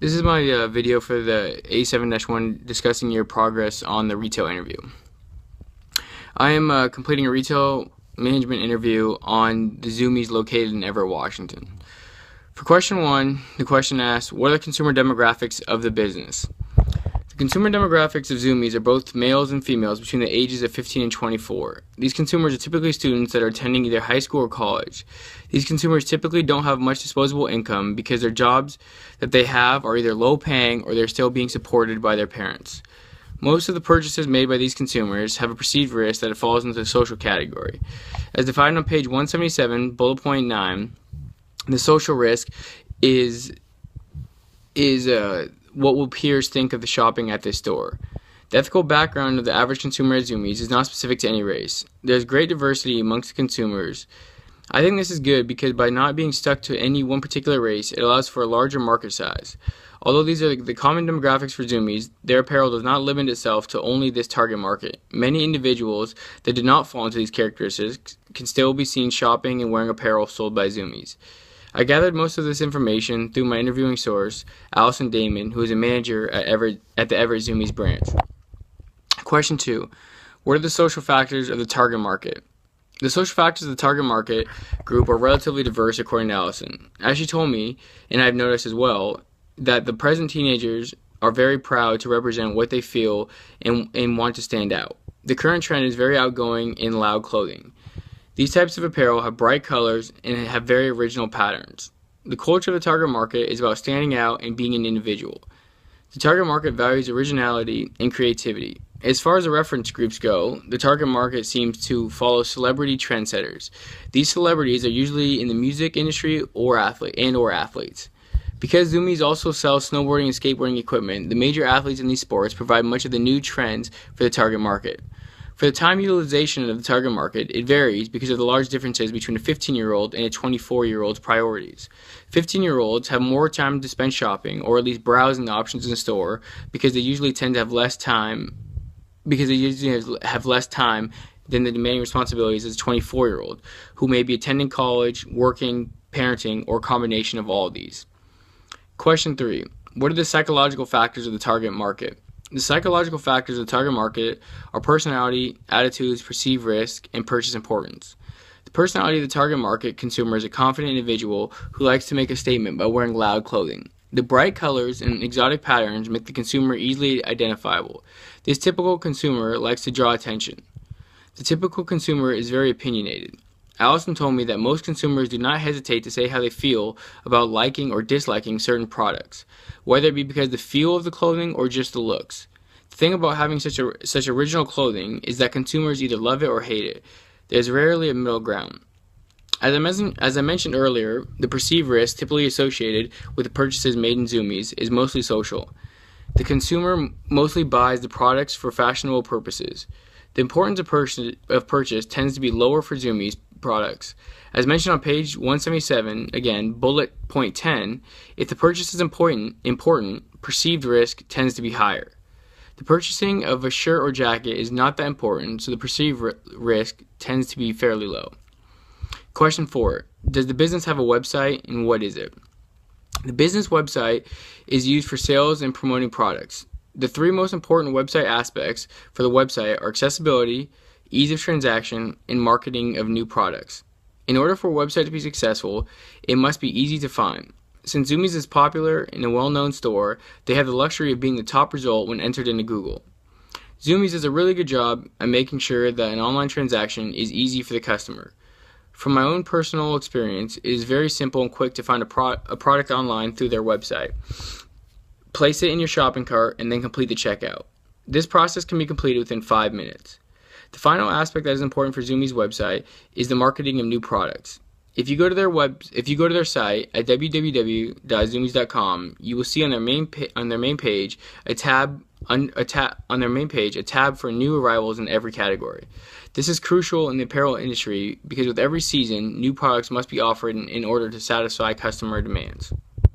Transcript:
This is my video for the A7-1 discussing your progress on the retail interview. I am completing a retail management interview on the Zoomies located in Everett, Washington. For question 1, the question asks, what are the consumer demographics of the business? The consumer demographics of Zoomies are both males and females between the ages of 15 and 24. These consumers are typically students that are attending either high school or college. These consumers typically don't have much disposable income because their jobs that they have are either low paying or they're still being supported by their parents. Most of the purchases made by these consumers have a perceived risk that it falls into the social category. As defined on page 177, bullet point 9, the social risk is what will peers think of the shopping at this store. The ethical background of the average consumer at Zoomies is not specific to any race. There's great diversity amongst the consumers. I think this is good because by not being stuck to any one particular race, it allows for a larger market size. Although these are the common demographics for Zoomies, their apparel does not limit itself to only this target market. Many individuals that do not fall into these characteristics can still be seen shopping and wearing apparel sold by Zoomies. I gathered most of this information through my interviewing source, Allison Damon, who is a manager at the Everett Zoomies branch. Question 2. What are the social factors of the target market? The social factors of the target market group are relatively diverse according to Allison. As she told me, and I've noticed as well, that the present teenagers are very proud to represent what they feel and want to stand out. The current trend is very outgoing and loud clothing. These types of apparel have bright colors and have very original patterns. The culture of the target market is about standing out and being an individual. The target market values originality and creativity. As far as the reference groups go, the target market seems to follow celebrity trendsetters. These celebrities are usually in the music industry or athletes. Because Zoomies also sells snowboarding and skateboarding equipment, the major athletes in these sports provide much of the new trends for the target market. For the time utilization of the target market, it varies because of the large differences between a 15-year-old and a 24-year-old's priorities. 15-year-olds have more time to spend shopping, or at least browsing the options in the store, because they usually tend to have less time than the demanding responsibilities as a 24-year-old, who may be attending college, working, parenting, or a combination of all of these. Question 3. What are the psychological factors of the target market? The psychological factors of the target market are personality, attitudes, perceived risk, and purchase importance. The personality of the target market consumer is a confident individual who likes to make a statement by wearing loud clothing. The bright colors and exotic patterns make the consumer easily identifiable. This typical consumer likes to draw attention. The typical consumer is very opinionated. Allison told me that most consumers do not hesitate to say how they feel about liking or disliking certain products, whether it be because of the feel of the clothing or just the looks. The thing about having such original clothing is that consumers either love it or hate it. There's rarely a middle ground. As I mentioned earlier, the perceived risk typically associated with the purchases made in Zoomies is mostly social. The consumer mostly buys the products for fashionable purposes. The importance of purchase tends to be lower for Zoomies products. As mentioned on page 177, again, bullet point 10, if the purchase is important, perceived risk tends to be higher. The purchasing of a shirt or jacket is not that important, so the perceived risk tends to be fairly low. Question 4. Does the business have a website, and what is it? The business website is used for sales and promoting products. The 3 most important website aspects for the website are accessibility, ease of transaction, and marketing of new products. In order for a website to be successful, it must be easy to find. Since Zoomies is popular and a well-known store, they have the luxury of being the top result when entered into Google. Zoomies does a really good job at making sure that an online transaction is easy for the customer. From my own personal experience, it is very simple and quick to find a product online through their website. Place it in your shopping cart and then complete the checkout. This process can be completed within 5 minutes. The final aspect that is important for Zoomies' website is the marketing of new products. If you go to their site at www.zoomies.com, you will see on their main page a tab for new arrivals in every category. This is crucial in the apparel industry because with every season, new products must be offered in order to satisfy customer demands.